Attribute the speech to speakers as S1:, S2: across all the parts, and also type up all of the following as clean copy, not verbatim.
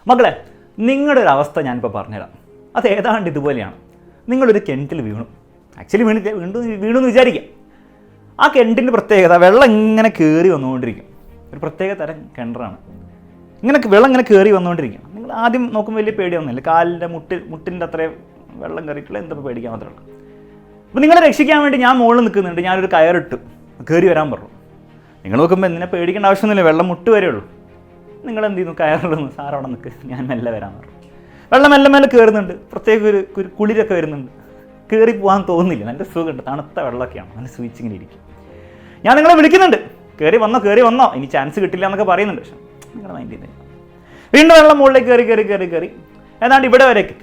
S1: മക്കളെ, നിങ്ങളുടെ ഒരു അവസ്ഥ ഞാനിപ്പോൾ പറഞ്ഞുതരാം. അത് ഏതാണ്ട് ഇതുപോലെയാണ്. നിങ്ങളൊരു കിണറ്റിൽ വീണു. ആക്ച്വലി വീണു എന്ന് വിചാരിക്കാം. ആ കിണറ്റിൻ്റെ പ്രത്യേകത, വെള്ളം ഇങ്ങനെ കയറി വന്നുകൊണ്ടിരിക്കും. ഒരു പ്രത്യേക തരം കിണറാണ്. വെള്ളം ഇങ്ങനെ കയറി വന്നുകൊണ്ടിരിക്കും. നിങ്ങൾ ആദ്യം നോക്കുമ്പോൾ വലിയ പേടിയൊന്നുമില്ല. കാലിൻ്റെ മുട്ടിൻ്റെ അത്രയും വെള്ളം കയറിയിട്ടുള്ള എന്താ പേടിക്കാൻ മാത്രമേ ഉള്ളൂ. അപ്പോൾ നിങ്ങളെ രക്ഷിക്കാൻ വേണ്ടി ഞാൻ മുകളിൽ നിൽക്കുന്നുണ്ട്. ഞാനൊരു കയറിട്ട് കയറി വരാൻ പറഞ്ഞു. നിങ്ങൾ നോക്കുമ്പോൾ എന്തിനാ പേടിക്കേണ്ട ആവശ്യമൊന്നുമില്ല, വെള്ളം മുട്ട് വരെ ഉള്ളൂ. നിങ്ങൾ എന്ത് ചെയ്യുന്നു? കയറുള്ളൂ, സാർ അവിടെ നിൽക്ക്, ഞാൻ മെല്ലെ വരാൻ പറഞ്ഞു. വെള്ളം മെല്ലെ കയറുന്നുണ്ട്. പ്രത്യേക ഒരു കുളിരൊക്കെ വരുന്നുണ്ട്. കയറി പോകാൻ തോന്നുന്നില്ല. നല്ല സുഖമുണ്ട്. തണുത്ത വെള്ളമൊക്കെയാണ്. നല്ല സ്വിച്ചിങ്ങനെ ഇരിക്കും. ഞാൻ നിങ്ങളെ വിളിക്കുന്നുണ്ട്, കയറി വന്നോ, ഇനി ചാൻസ് കിട്ടില്ല എന്നൊക്കെ പറയുന്നുണ്ട്. പക്ഷേ നിങ്ങൾ മൈൻഡ് ചെയ്യുന്നില്ല. വീണ്ടും വെള്ളം മുകളിലേക്ക് കയറി ഏതാണ്ട് ഇവിടെ വരെ എത്തി.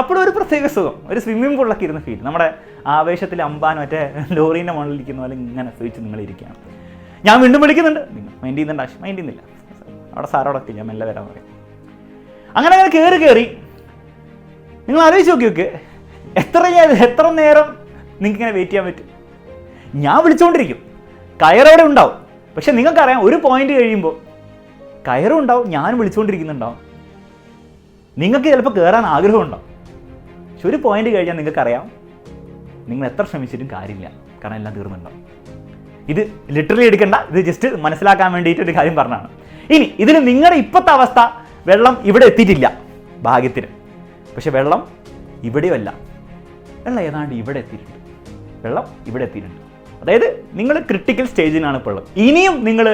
S1: അപ്പോഴും ഒരു പ്രത്യേക സുഖം, ഒരു സ്വിമ്മിംഗ് പൂളിലൊക്കെ ഇരുന്ന് ഫീൽ. നമ്മുടെ ആവേശത്തിൽ അമ്പാൻ മറ്റേ ലോറീൻ്റെ മുകളിലിരിക്കുന്ന പോലെ ഇങ്ങനെ സ്വിച്ച് നിങ്ങൾ ഇരിക്കുകയാണ്. ഞാൻ വീണ്ടും വിളിക്കുന്നുണ്ട്, നിങ്ങൾ മൈൻഡ് ചെയ്യുന്നില്ല. അവിടെ സാറോടൊക്കെ ഞാൻ മെല്ലെ വരാൻ പറയും. അങ്ങനെ കയറി നിങ്ങൾ ആലോചിച്ച് നോക്കി എത്ര നേരം നിങ്ങൾക്ക് ഇങ്ങനെ വെയിറ്റ് ചെയ്യാൻ പറ്റും? ഞാൻ വിളിച്ചുകൊണ്ടിരിക്കും, കയറവിടെ ഉണ്ടാവും. പക്ഷെ നിങ്ങൾക്കറിയാം, ഒരു പോയിന്റ് കഴിയുമ്പോൾ കയറും ഉണ്ടാവും, ഞാൻ വിളിച്ചുകൊണ്ടിരിക്കുന്നുണ്ടാവും. നിങ്ങൾക്ക് ചിലപ്പോൾ കയറാൻ ആഗ്രഹം ഉണ്ടാവും. പക്ഷെ ഒരു പോയിന്റ് കഴിഞ്ഞാൽ നിങ്ങൾക്കറിയാം, നിങ്ങൾ എത്ര ശ്രമിച്ചിട്ടും കാര്യമില്ല, കാരണം എല്ലാം തീർന്നുണ്ടാവും. ഇത് ലിറ്ററലി എടുക്കണ്ട, ഇത് ജസ്റ്റ് മനസ്സിലാക്കാൻ വേണ്ടിയിട്ട് ഒരു കാര്യം പറഞ്ഞതാണ്. ഇനി ഇതിൽ നിങ്ങളുടെ ഇപ്പോഴത്തെ അവസ്ഥ, വെള്ളം ഇവിടെ എത്തിയിട്ടില്ല ഭാഗ്യത്തിന്. പക്ഷെ വെള്ളം ഇവിടെയല്ല, വെള്ളം ഏതാണ്ട് ഇവിടെ എത്തിയിട്ടുണ്ട്. അതായത് നിങ്ങൾ ക്രിട്ടിക്കൽ സ്റ്റേജിനാണ് ഇപ്പോൾ ഉള്ളത്. ഇനിയും നിങ്ങൾ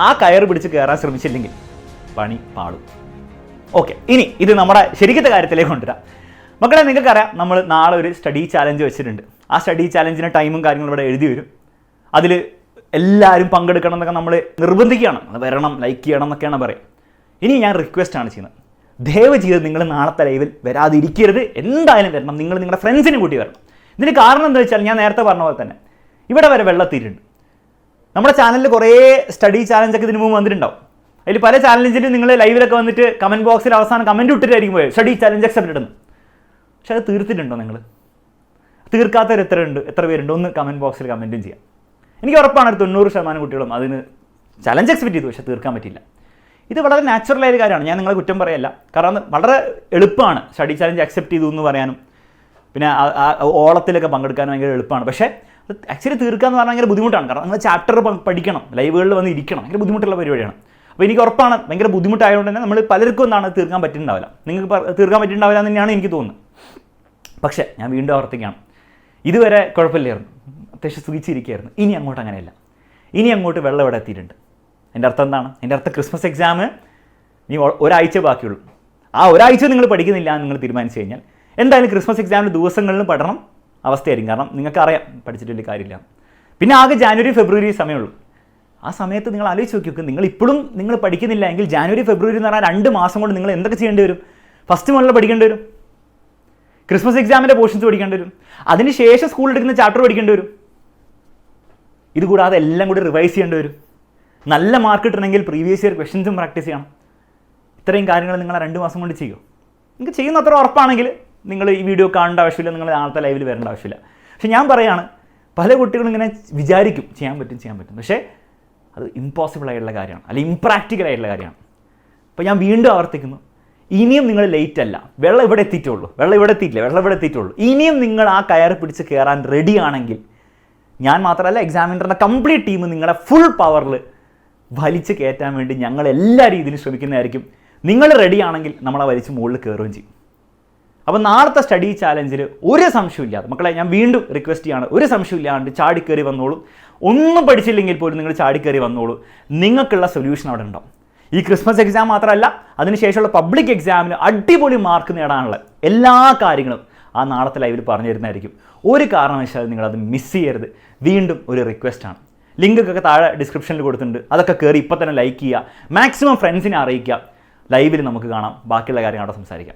S1: ആ കയർ പിടിച്ച് കയറാൻ ശ്രമിച്ചില്ലെങ്കിൽ പണി പാടും. ഓക്കെ, ഇനി ഇത് നമ്മുടെ ശരിക്കത്തെ കാര്യത്തിലേക്ക് കൊണ്ടുവരാം. മക്കളെ, നിങ്ങൾക്കറിയാം, നമ്മൾ നാളെ ഒരു സ്റ്റഡി ചാലഞ്ച് വെച്ചിട്ടുണ്ട്. ആ സ്റ്റഡി ചാലഞ്ചിൻ്റെ ടൈമും കാര്യങ്ങളും ഇവിടെ എഴുതി വരും. അതിൽ എല്ലാവരും പങ്കെടുക്കണം എന്നൊക്കെ നമ്മൾ നിർബന്ധിക്കുകയാണ്. അത് വരണം, ലൈക്ക് ചെയ്യണം എന്നൊക്കെയാണ് പറയുക. ഇനി ഞാൻ റിക്വസ്റ്റാണ് ചെയ്യുന്നത്, ദയവ് ചെയ്ത് നിങ്ങൾ നാളത്തെ ലൈവിൽ വരാതിരിക്കരുത്. എന്തായാലും വരണം. നിങ്ങൾ നിങ്ങളുടെ ഫ്രണ്ട്സിനെ കൂട്ടി വരണം. ഇതിന് കാരണം എന്താ വെച്ചാൽ, ഞാൻ നേരത്തെ പറഞ്ഞ പോലെ തന്നെ ഇവിടെ വരെ വെള്ളത്തിയിട്ടുണ്ട്. നമ്മുടെ ചാനലിൽ കുറേ സ്റ്റഡി ചാലഞ്ചൊക്കെ ഇതിന് മുമ്പ് വന്നിട്ടുണ്ടാവും. അതിൽ പല ചാലഞ്ചിലും നിങ്ങൾ ലൈവിലൊക്കെ വന്നിട്ട് കമൻറ്റ് ബോക്സിൽ അവസാനം കമൻറ്റ് ഇട്ടിട്ടായിരിക്കും പോയത് സ്റ്റഡി ചാലഞ്ച് അക്സെപ്റ്റഡ് എന്ന്. പക്ഷെ അത് തീർത്തിട്ടുണ്ടോ? നിങ്ങൾ തീർക്കാത്തവർ എത്ര പേരുണ്ട്? ഒന്ന് കമൻറ്റ് ബോക്സിൽ കമൻറ്റും ചെയ്യാം. എനിക്ക് ഉറപ്പാണ്, ഒരു 90% കുട്ടികളും അതിന് ചലഞ്ച് എക്സ്പെക്ട് ചെയ്തു, പക്ഷെ തീർക്കാൻ പറ്റില്ല. ഇത് വളരെ നാച്ചുറലായ ഒരു കാര്യമാണ്. ഞാൻ നിങ്ങളെ കുറ്റം പറയല്ല. കാരണം വളരെ എളുപ്പമാണ് സ്റ്റഡി ചാലഞ്ച് അക്സെപ്റ്റ് ചെയ്തു എന്ന് പറയാനും പിന്നെ ഓളത്തിലൊക്കെ പങ്കെടുക്കാനും ഭയങ്കര എളുപ്പമാണ്. പക്ഷേ അത് ആക്ച്വലി തീർക്കുക എന്ന് പറഞ്ഞാൽ ഭയങ്കര ബുദ്ധിമുട്ടാണ്. കാരണം നിങ്ങൾ ചാപ്റ്റർ പഠിക്കണം, ലൈവുകളിൽ വന്ന് ഇരിക്കണം, ഭയങ്കര ബുദ്ധിമുട്ടുള്ള പരിപാടിയാണ്. അപ്പോൾ എനിക്ക് ഉറപ്പാണ്, ഭയങ്കര ബുദ്ധിമുട്ടായതുകൊണ്ട് തന്നെ നമ്മൾ പലർക്കും എന്താണ് തീർക്കാൻ പറ്റുന്നുണ്ടാവില്ല. നിങ്ങൾക്ക് തീർക്കാൻ പറ്റുന്നുണ്ടാവില്ല എന്ന് തന്നെയാണ് എനിക്ക് തോന്നുന്നത്. പക്ഷേ ഞാൻ വീണ്ടും ആവർത്തിക്കുകയാണ്, ഇതുവരെ കുഴപ്പമില്ലായിരുന്നു, അത്യാവശ്യം സുഖിച്ചിരിക്കുകയായിരുന്നു. ഇനി അങ്ങോട്ട് അങ്ങനെയല്ല. ഇനി അങ്ങോട്ട് വെള്ളം ഇവിടെ എത്തിയിട്ടുണ്ട്. എൻ്റെ അർത്ഥം എന്താണ്? എൻ്റെ അർത്ഥം ക്രിസ്മസ് എക്സാം നീ ഒരാഴ്ച ബാക്കിയുള്ളൂ. ആ ഒരാഴ്ച നിങ്ങൾ പഠിക്കുന്നില്ല എന്ന് നിങ്ങൾ തീരുമാനിച്ചു കഴിഞ്ഞാൽ എന്തായാലും ക്രിസ്മസ് എക്സാമിൻ്റെ ദിവസങ്ങളിലും പഠനം അവസ്ഥയായിരിക്കും. കാരണം നിങ്ങൾക്കറിയാം പഠിച്ചിട്ട് വലിയ കാര്യമില്ല. പിന്നെ ആകെ ജാനുവരി ഫെബ്രുവരി സമയമുള്ളൂ. ആ സമയത്ത് നിങ്ങൾ ആലോചിച്ച് നോക്കി, നിങ്ങൾ ഇപ്പോഴും നിങ്ങൾ പഠിക്കുന്നില്ല എങ്കിൽ ജാനുവരി ഫെബ്രുവരി എന്ന് പറഞ്ഞാൽ 2 മാസം കൊണ്ട് നിങ്ങൾ എന്തൊക്കെ ചെയ്യേണ്ടി വരും? ഫസ്റ്റ് മുതൽ പഠിക്കേണ്ടി വരും, ക്രിസ്മസ് എക്സാമിൻ്റെ പോർഷൻസ് പഠിക്കേണ്ടി വരും, അതിനുശേഷം സ്കൂളിൽ എടുക്കുന്ന ചാപ്റ്റർ പഠിക്കേണ്ടി വരും. ഇതുകൂടാതെ എല്ലാം കൂടി റിവൈസ് ചെയ്യേണ്ടി വരും. നല്ല മാർക്ക് കിട്ടണമെങ്കിൽ പ്രീവിയസ് ഇയർ ക്വസ്റ്റ്യൻസും പ്രാക്ടീസ് ചെയ്യണം. ഇത്രയും കാര്യങ്ങൾ നിങ്ങൾ 2 മാസം കൊണ്ട് ചെയ്യുമോ? നിങ്ങൾക്ക് ചെയ്യുന്ന അത്ര ഉറപ്പാണെങ്കിൽ നിങ്ങൾ ഈ വീഡിയോ കാണേണ്ട ആവശ്യമില്ല, നിങ്ങൾ നാളത്തെ ലൈവിൽ വരേണ്ട ആവശ്യമില്ല. പക്ഷേ ഞാൻ പറയുകയാണ്, പല കുട്ടികളും ഇങ്ങനെ വിചാരിക്കും ചെയ്യാൻ പറ്റും, പക്ഷേ അത് ഇമ്പോസിബിൾ ആയിട്ടുള്ള കാര്യമാണ്, അല്ലെങ്കിൽ ഇംപ്രാക്ടിക്കൽ ആയിട്ടുള്ള കാര്യമാണ്. അപ്പോൾ ഞാൻ വീണ്ടും ആവർത്തിക്കുന്നു, ഇനിയും നിങ്ങൾ ലേറ്റ് അല്ല. വെള്ളം ഇവിടെ എത്തിയിട്ടുള്ളൂ. ഇനിയും നിങ്ങൾ ആ കയറ് പിടിച്ച് കയറാൻ റെഡിയാണെങ്കിൽ, ഞാൻ മാത്രമല്ല എക്സാമിനറിൻ്റെ കംപ്ലീറ്റ് ടീം നിങ്ങളെ ഫുൾ പവറിൽ വലിച്ച് കയറ്റാൻ വേണ്ടി ഞങ്ങൾ എല്ലാ രീതിയിലും ശ്രമിക്കുന്നതായിരിക്കും. നിങ്ങൾ റെഡിയാണെങ്കിൽ നമ്മളെ വലിച്ച് മുകളിൽ കയറുകയും ചെയ്യും. അപ്പോൾ നാളത്തെ സ്റ്റഡി ചാലഞ്ചിൽ ഒരു സംശയമില്ലാതെ, മക്കളെ ഞാൻ വീണ്ടും റിക്വസ്റ്റ് ചെയ്യാണ്, ഒരു സംശയമില്ലാണ്ട് ചാടിക്കയറി വന്നോളൂ. ഒന്നും പഠിച്ചില്ലെങ്കിൽ പോലും നിങ്ങൾ ചാടിക്കയറി വന്നോളൂ. നിങ്ങൾക്കുള്ള സൊല്യൂഷൻ അവിടെ ഉണ്ടാവും. ഈ ക്രിസ്മസ് എക്സാം മാത്രമല്ല, അതിനുശേഷമുള്ള പബ്ലിക് എക്സാമിന് അടിപൊളി മാർക്ക് നേടാനുള്ള എല്ലാ കാര്യങ്ങളും ആ നാളത്തെ ലൈവിൽ പറഞ്ഞു തരുന്നതായിരിക്കും. ഒരു കാരണവശാലും നിങ്ങളത് മിസ് ചെയ്യരുത്. വീണ്ടും ഒരു റിക്വസ്റ്റാണ്, ലിങ്കൊക്കെ താഴെ ഡിസ്ക്രിപ്ഷനിൽ കൊടുത്തിട്ടുണ്ട്. അതൊക്കെ കയറി ഇപ്പോൾ തന്നെ ലൈക്ക് ചെയ്യുക, മാക്സിമം ഫ്രണ്ട്സിനെ അറിയിക്കുക. ലൈവിൽ നമുക്ക് കാണാം, ബാക്കിയുള്ള കാര്യങ്ങൾ അവിടെ സംസാരിക്കാം.